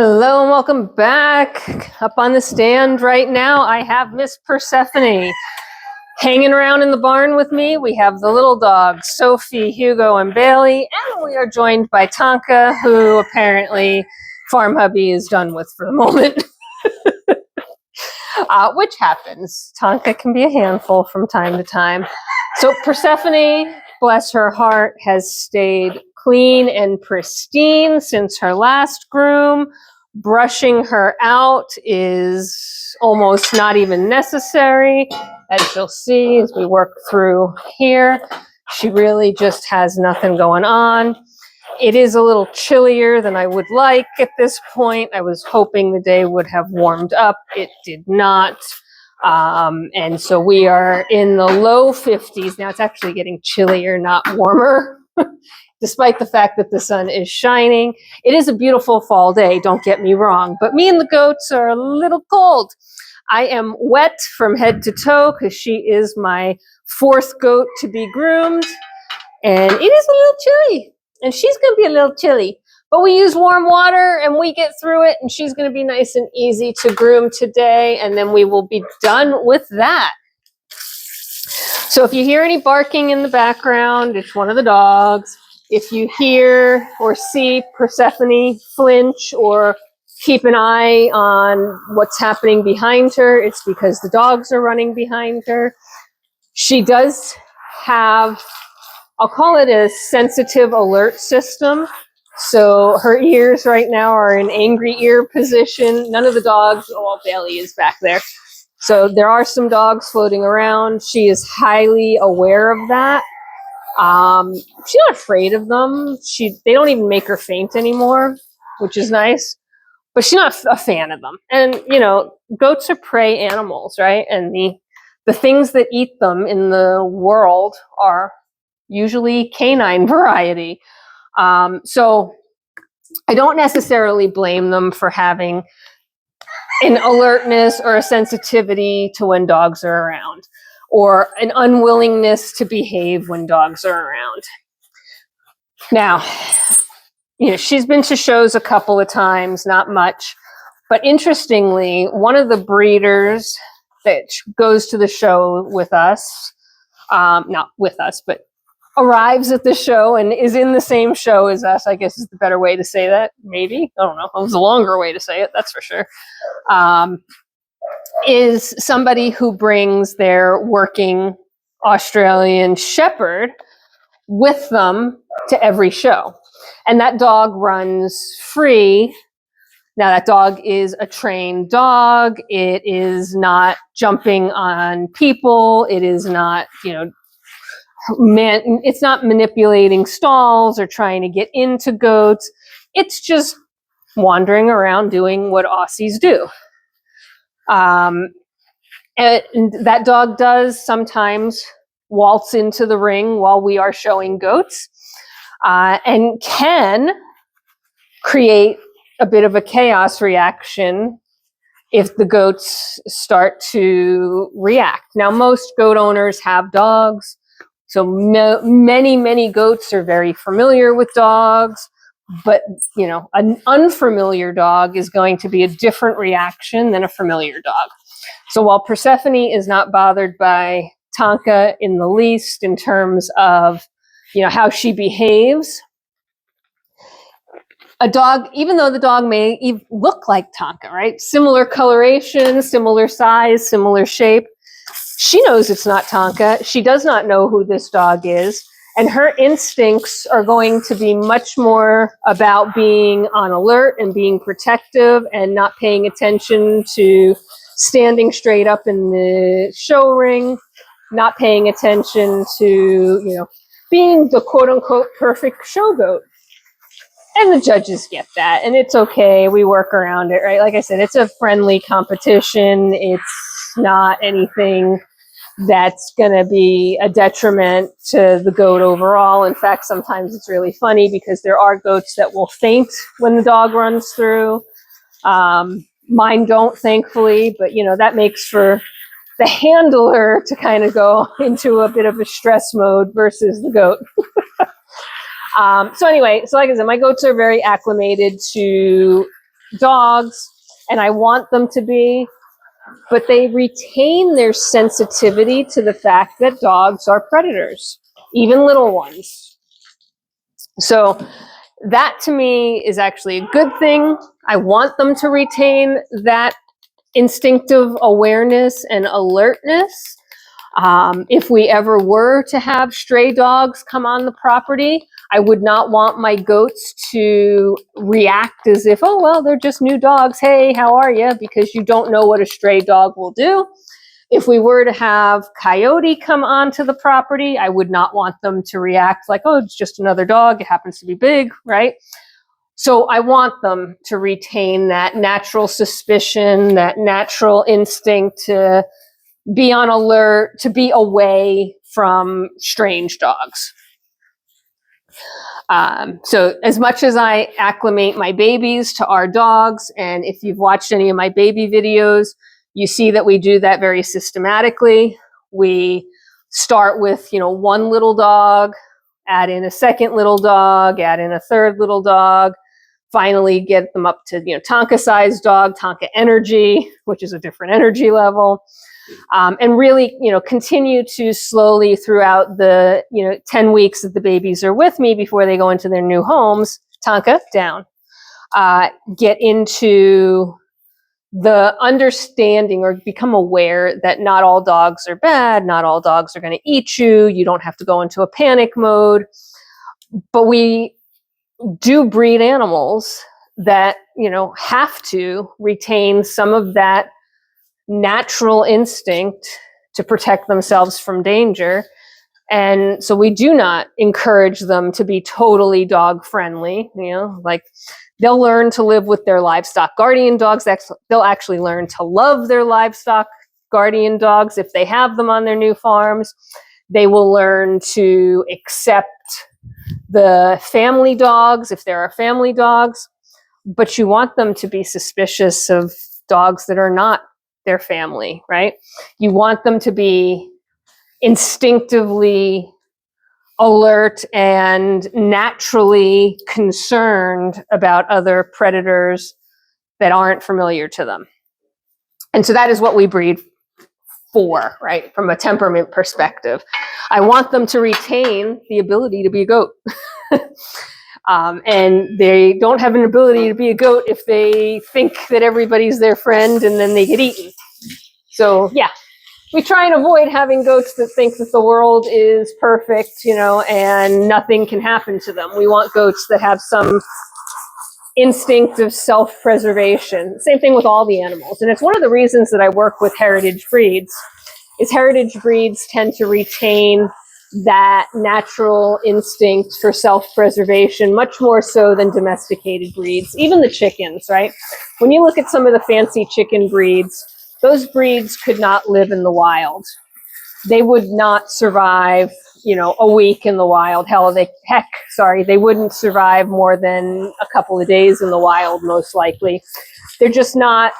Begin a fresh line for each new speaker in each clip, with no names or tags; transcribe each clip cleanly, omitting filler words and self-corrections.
Hello and welcome back. Up on the stand right now, I have Miss Persephone hanging around in the barn with me. We have the little dogs, Sophie, Hugo, and Bailey, and we are joined by Tonka, who apparently Farm Hubby is done with for the moment. Which happens. Tonka can be a handful from time to time. So Persephone, bless her heart, has stayed clean and pristine since her last groom. Brushing her out is almost not even necessary, as you'll see as we work through here. She really just has nothing going on. It is a little chillier than I would like at this point. I was hoping the day would have warmed up. It did not. And so we are in the low 50s. Now it's actually getting chillier, not warmer, despite the fact that the sun is shining. It is a beautiful fall day, don't get me wrong, but me and the goats are a little cold. I am wet from head to toe because she is my fourth goat to be groomed, and it is a little chilly, and she's going to be a little chilly. But we use warm water and we get through it, and she's going to be nice and easy to groom today, and then we will be done with that. So if you hear any barking in the background, it's one of the dogs. If you hear or see Persephone flinch or keep an eye on what's happening behind her, it's because the dogs are running behind her. She does have, I'll call it a sensitive alert system. So her ears right now are in angry ear position. None of the dogs, oh, Bailey is back there. So there are some dogs floating around. She is highly aware of that. She's not afraid of them. They don't even make her faint anymore, which is nice. But she's not a fan of them. And, you know, goats are prey animals, right? And the things that eat them in the world are usually canine variety. So I don't necessarily blame them for having an alertness or a sensitivity to when dogs are around, or an unwillingness to behave when dogs are around. Now, you know, she's been to shows a couple of times, not much, but interestingly, one of the breeders that goes to the show with us, not with us, but arrives at the show and is in the same show as us, I guess is the better way to say that, maybe. I don't know. It was a longer way to say it, that's for sure. Is somebody who brings their working Australian Shepherd with them to every show. And that dog runs free. Now, that dog is a trained dog. It is not jumping on people. It is not, you know, it's not manipulating stalls or trying to get into goats. It's just wandering around doing what Aussies do. And that dog does sometimes waltz into the ring while we are showing goats, and can create a bit of a chaos reaction if the goats start to react. Now, most goat owners have dogs. So many goats are very familiar with dogs, but you know, an unfamiliar dog is going to be a different reaction than a familiar dog. So while Persephone is not bothered by Tonka in the least in terms of, you know, how she behaves, a dog, even though the dog may look like Tonka, right? Similar coloration, similar size, similar shape, she knows it's not Tonka. She does not know who this dog is. And her instincts are going to be much more about being on alert and being protective and not paying attention to standing straight up in the show ring, not paying attention to, you know, being the quote unquote perfect show goat. And the judges get that, and it's okay. We work around it, right? Like I said, it's a friendly competition. It's not anything that's going to be a detriment to the goat overall. In fact, sometimes it's really funny because there are goats that will faint when the dog runs through. Mine don't, thankfully, but you know, that makes for the handler to kind of go into a bit of a stress mode versus the goat. So anyway, so like I said, my goats are very acclimated to dogs, and I want them to be, but they retain their sensitivity to the fact that dogs are predators, even little ones. So that to me is actually a good thing. I want them to retain that instinctive awareness and alertness. If we ever were to have stray dogs come on the property, I would not want my goats to react as if, oh, well, they're just new dogs. Hey, how are you? Because you don't know what a stray dog will do. If we were to have coyote come onto the property, I would not want them to react like, oh, it's just another dog. It happens to be big, right? So I want them to retain that natural suspicion, that natural instinct to be on alert, to be away from strange dogs. So as much as I acclimate my babies to our dogs, and if you've watched any of my baby videos, you see that we do that very systematically. We start with, one little dog, add in a second little dog, add in a third little dog, finally get them up to, Tonka-sized dog, Tonka energy, which is a different energy level. And really, continue to slowly throughout the, 10 weeks that the babies are with me before they go into their new homes, Tonka, down. Get into the understanding or become aware that not all dogs are bad, not all dogs are going to eat you, you don't have to go into a panic mode. But we do breed animals that, have to retain some of that natural instinct to protect themselves from danger. And so we do not encourage them to be totally dog friendly, like they'll learn to live with their livestock guardian dogs. They'll actually learn to love their livestock guardian dogs if they have them on their new farms. They will learn to accept the family dogs if there are family dogs, but you want them to be suspicious of dogs that are not their family, right? You want them to be instinctively alert and naturally concerned about other predators that aren't familiar to them. And so that is what we breed for, right? From a temperament perspective. I want them to retain the ability to be a goat. And they don't have an ability to be a goat if they think that everybody's their friend and then they get eaten. So yeah, we try and avoid having goats that think that the world is perfect, and nothing can happen to them. We want goats that have some instinct of self-preservation. Same thing with all the animals. And it's one of the reasons that I work with heritage breeds, is heritage breeds tend to retain that natural instinct for self-preservation much more so than domesticated breeds. Even the chickens, right? When you look at some of the fancy chicken breeds, those breeds could not live in the wild. They would not survive, a week in the wild. They wouldn't survive more than a couple of days in the wild, most likely. They're just not,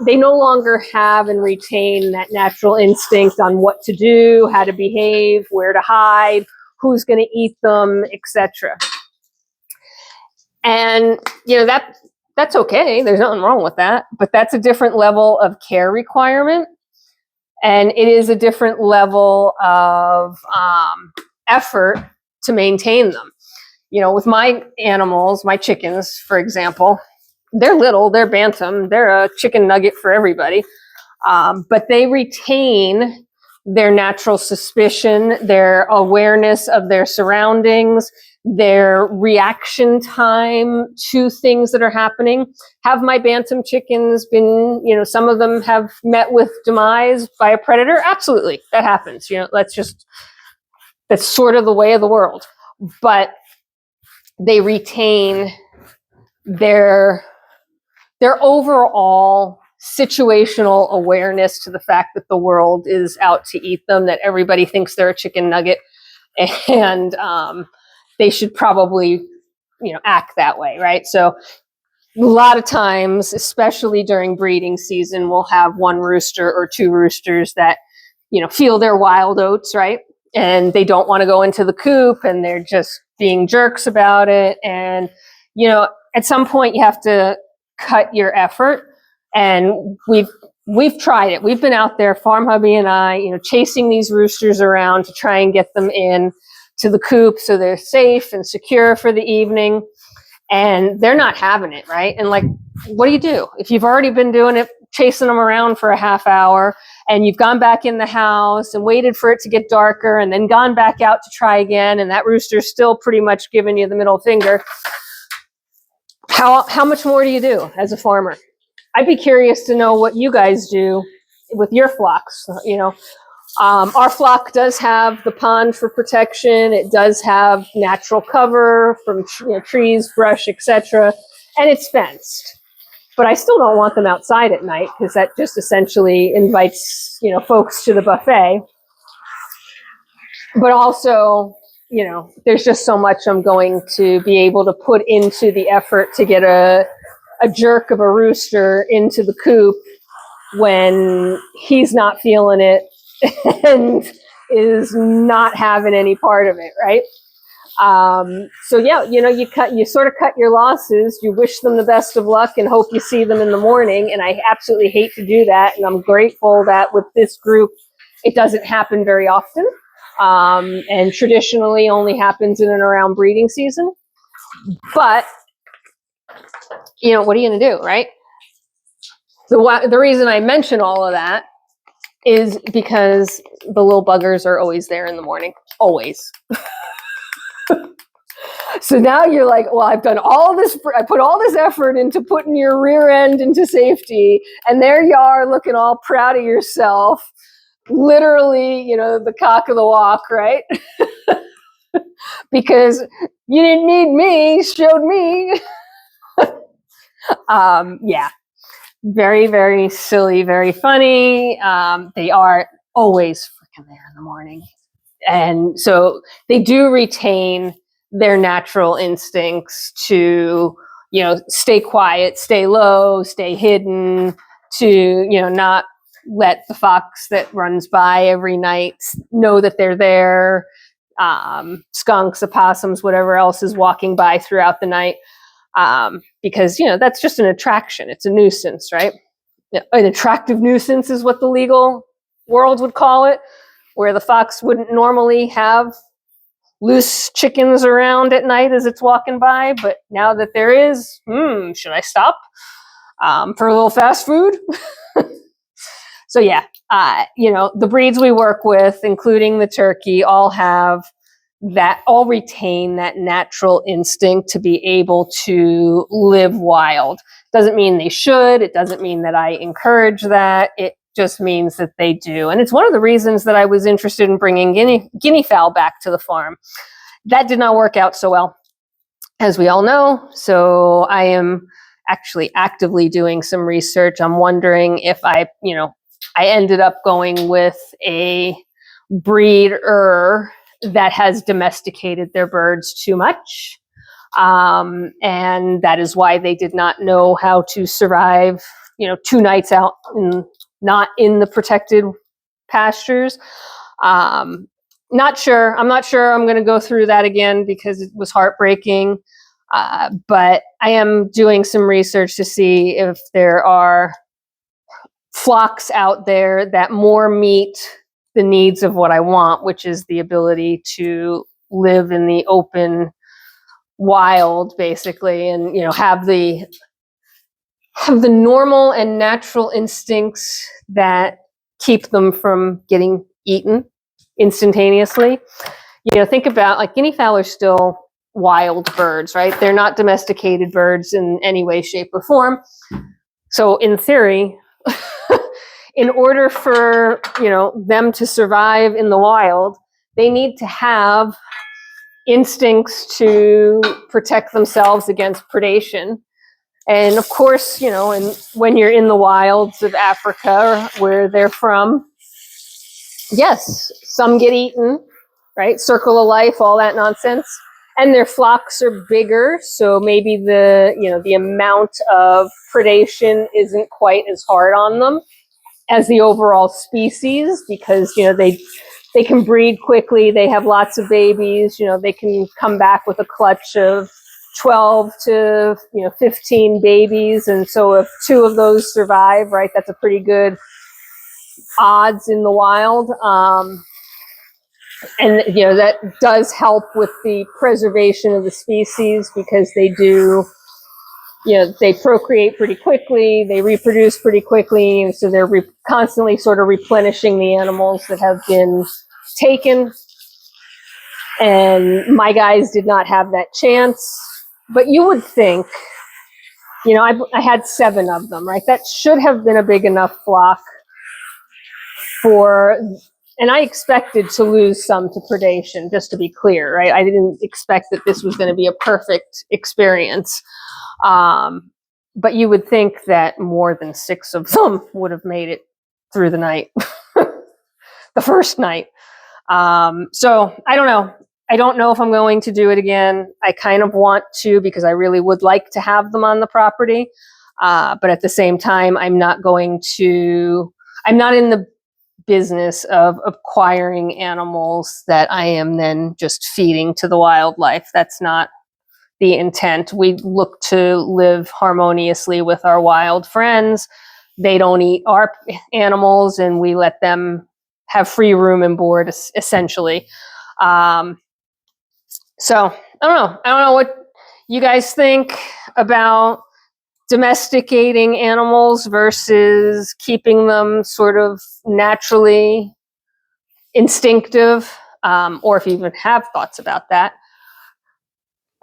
they no longer have and retain that natural instinct on what to do, how to behave, where to hide, who's going to eat them, etc. And, that's okay. There's nothing wrong with that. But that's a different level of care requirement. And it is a different level of effort to maintain them. With my animals, my chickens, for example, they're little, they're bantam, they're a chicken nugget for everybody. But they retain their natural suspicion, their awareness of their surroundings, their reaction time to things that are happening. Have my bantam chickens been, some of them have met with demise by a predator? Absolutely, that happens. That's sort of the way of the world. But they retain their overall situational awareness to the fact that the world is out to eat them, that everybody thinks they're a chicken nugget, and they should probably, act that way, right? So a lot of times, especially during breeding season, we'll have one rooster or two roosters that, feel their wild oats, right? And they don't want to go into the coop, and they're just being jerks about it. And, at some point you have to cut your effort. And we've tried it. We've been out there, Farm Hubby and I, chasing these roosters around to try and get them in to the coop so they're safe and secure for the evening. And they're not having it, right? And like, what do? If you've already been doing it, chasing them around for a half hour, and you've gone back in the house and waited for it to get darker and then gone back out to try again, and that rooster's still pretty much giving you the middle finger, how much more do you do as a farmer? I'd be curious to know what you guys do with your flocks. Our flock does have the pond for protection. It does have natural cover from trees, brush, etc., and it's fenced. But I still don't want them outside at night because that just essentially invites folks to the buffet. But also, there's just so much I'm going to be able to put into the effort to get a jerk of a rooster into the coop when he's not feeling it and is not having any part of it, right? So yeah, you sort of cut your losses. You wish them the best of luck and hope you see them in the morning. And I absolutely hate to do that. And I'm grateful that with this group, it doesn't happen very often. And traditionally only happens in and around breeding season. But, what are you going to do, right? The reason I mention all of that is because the little buggers are always there in the morning. Always. So now you're like, well, I've done all this, I put all this effort into putting your rear end into safety, and there you are looking all proud of yourself. Literally, the cock of the walk, right? Because you didn't need me, showed me. Yeah. Very, very silly, very funny. They are always freaking there in the morning. And so they do retain their natural instincts to, stay quiet, stay low, stay hidden, to, not let the fox that runs by every night know that they're there. Skunks, opossums, whatever else is walking by throughout the night. Because, that's just an attraction. It's a nuisance, right? An attractive nuisance is what the legal world would call it, where the fox wouldn't normally have loose chickens around at night as it's walking by. But now that there is, should I stop for a little fast food? So yeah, the breeds we work with, including the turkey, all retain that natural instinct to be able to live wild. Doesn't mean they should. It doesn't mean that I encourage that. It just means that they do. And it's one of the reasons that I was interested in bringing guinea fowl back to the farm. That did not work out so well, as we all know. So I am actually actively doing some research. I'm wondering if I ended up going with a breeder that has domesticated their birds too much. And that is why they did not know how to survive, 2 nights out not in the protected pastures. Not sure. I'm not sure I'm going to go through that again because it was heartbreaking. But I am doing some research to see if there are flocks out there that more meet the needs of what I want, which is the ability to live in the open wild, basically, and have the normal and natural instincts that keep them from getting eaten instantaneously. Think about like guinea fowl are still wild birds, right? They're not domesticated birds in any way, shape, or form. So in theory, in order for them to survive in the wild, they need to have instincts to protect themselves against predation. And of course, when you're in the wilds of Africa, where they're from, yes, some get eaten, right? Circle of life, all that nonsense. And their flocks are bigger, so maybe the amount of predation isn't quite as hard on them as the overall species, because they can breed quickly, they have lots of babies, they can come back with a clutch of 12 to 15 babies, and so if 2 of those survive, right, that's a pretty good odds in the wild. And that does help with the preservation of the species, because they do, they procreate pretty quickly, they reproduce pretty quickly, and so they're constantly sort of replenishing the animals that have been taken. And my guys did not have that chance. But you would think, I had 7 of them, right? That should have been a big enough flock and I expected to lose some to predation, just to be clear, right? I didn't expect that this was going to be a perfect experience. But you would think that more than 6 of them would have made it through the night, the first night. So I don't know. I don't know if I'm going to do it again. I kind of want to, because I really would like to have them on the property. But at the same time, I'm not in the business of acquiring animals that I am then just feeding to the wildlife. That's not the intent. We look to live harmoniously with our wild friends. They don't eat our animals, and we let them have free room and board, essentially. So I don't know what you guys think about domesticating animals versus keeping them sort of naturally instinctive, or if you even have thoughts about that.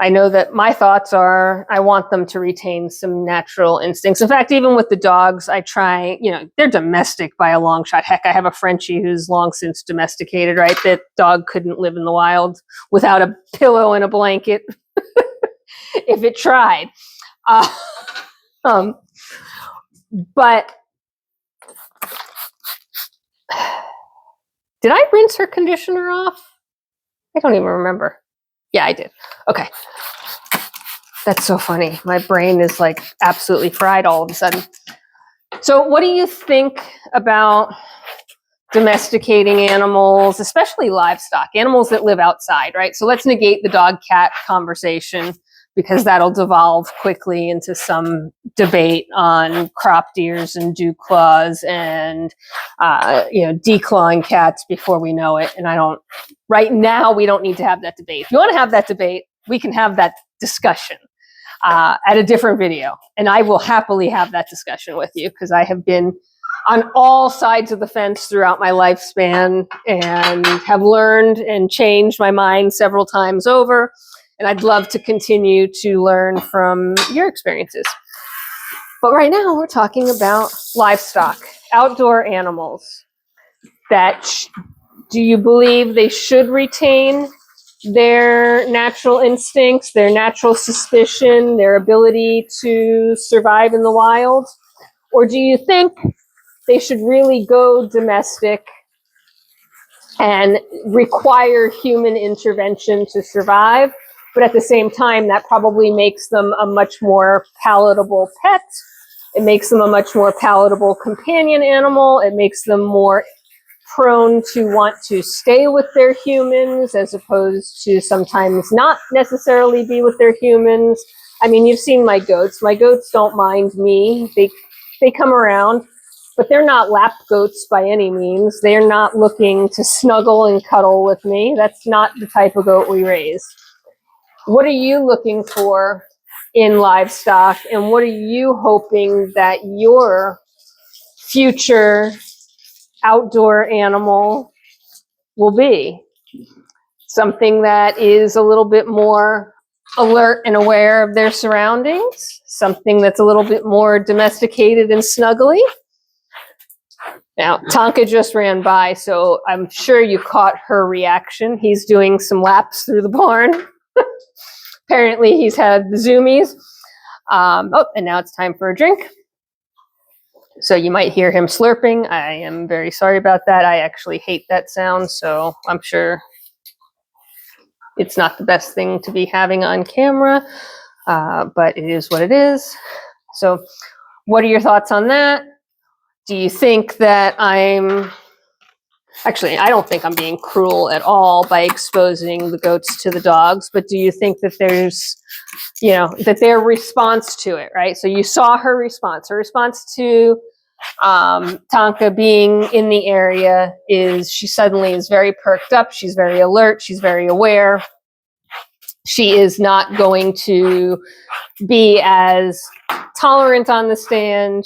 I know that my thoughts are I want them to retain some natural instincts. In fact, even with the dogs, I try, they're domestic by a long shot. Heck, I have a Frenchie who's long since domesticated, right? That dog couldn't live in the wild without a pillow and a blanket if it tried. But did I rinse her conditioner off? I don't even remember. Yeah, I did. Okay. That's so funny. My brain is like absolutely fried all of a sudden. So what do you think about domesticating animals, especially livestock, animals that live outside, right? So let's negate the dog-cat conversation, because that'll devolve quickly into some debate on crop deers and dew claws and, declawing cats before we know it. And right now, we don't need to have that debate. If you want to have that debate, we can have that discussion at a different video. And I will happily have that discussion with you, because I have been on all sides of the fence throughout my lifespan and have learned and changed my mind several times over. And I'd love to continue to learn from your experiences. But right now we're talking about livestock, outdoor animals. Do you believe they should retain their natural instincts, their natural suspicion, their ability to survive in the wild? Or do you think they should really go domestic and require human intervention to survive? But at the same time, that probably makes them a much more palatable pet. It makes them a much more palatable companion animal. It makes them more prone to want to stay with their humans, as opposed to sometimes not necessarily be with their humans. I mean, you've seen my goats. My goats don't mind me. They come around, but they're not lap goats by any means. They're not looking to snuggle and cuddle with me. That's not the type of goat we raise. What are you looking for in livestock, and what are you hoping that your future outdoor animal will be? Something that is a little bit more alert and aware of their surroundings, something that's a little bit more domesticated and snuggly. Now, Tonka just ran by, so I'm sure you caught her reaction. He's doing some laps through the barn. Apparently, he's had the zoomies. And now it's time for a drink. So you might hear him slurping. I am very sorry about that. I actually hate that sound, so I'm sure it's not the best thing to be having on camera, but it is what it is. So what are your thoughts on that? Do you think that I'm Actually, I don't think I'm being cruel at all by exposing the goats to the dogs, but do you think that there's, you know, that their response to it, right? So you saw her response. Her response to Tonka being in the area is she suddenly is very perked up. She's very alert. She's very aware. She is not going to be as tolerant on the stand.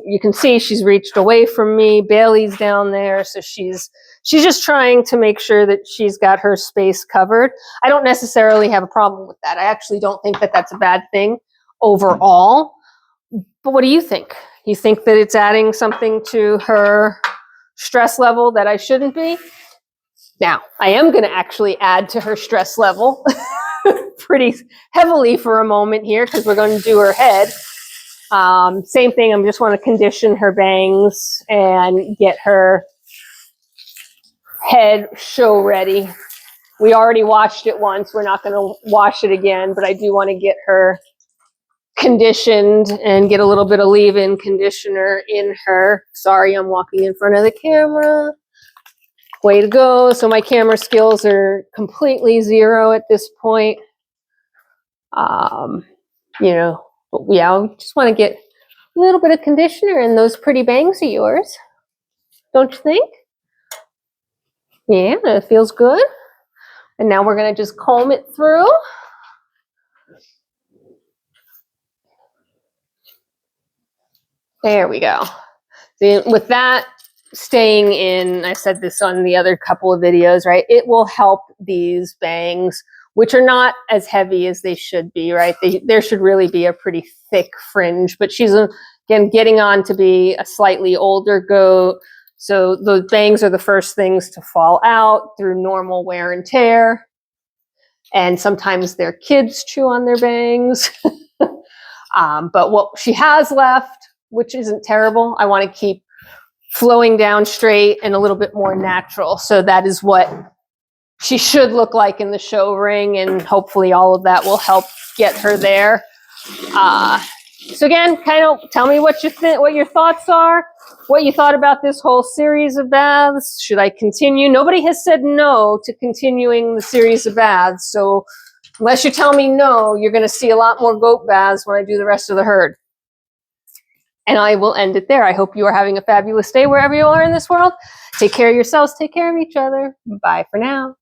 You can see she's reached away from me. Bailey's down there, so she's just trying to make sure that she's got her space covered. I don't necessarily have a problem with that. I actually don't think that that's a bad thing overall. But what do you think? You think that it's adding something to her stress level that I shouldn't be? Now, I am going to actually add to her stress level pretty heavily for a moment here because we're going to do her head. Same thing, I just want to condition her bangs and get her head show ready. We already washed it once. We're not going to wash it again, but I do want to get her conditioned and get a little bit of leave-in conditioner in her. Sorry, I'm walking in front of the camera. Way to go. So my camera skills are completely zero at this point. You know, but yeah, I just want to get a little bit of conditioner in those pretty bangs of yours. Don't you think? Yeah, it feels good. And now we're going to just comb it through. There we go. See, with that staying in, I said this on the other couple of videos, right? It will help these bangs, which are not as heavy as they should be, right? There should really be a pretty thick fringe, but she's, again, getting on to be a slightly older goat. So those bangs are the first things to fall out through normal wear and tear. And sometimes their kids chew on their bangs. But what she has left, which isn't terrible, I want to keep flowing down straight and a little bit more natural. So that is what she should look like in the show ring, and hopefully all of that will help get her there. So again, kind of tell me what you think, what your thoughts are, what you thought about this whole series of baths. Should I continue? Nobody has said no to continuing the series of baths. So unless you tell me no, you're going to see a lot more goat baths when I do the rest of the herd. And I will end it there. I hope you are having a fabulous day wherever you are in this world. Take care of yourselves. Take care of each other. Bye for now.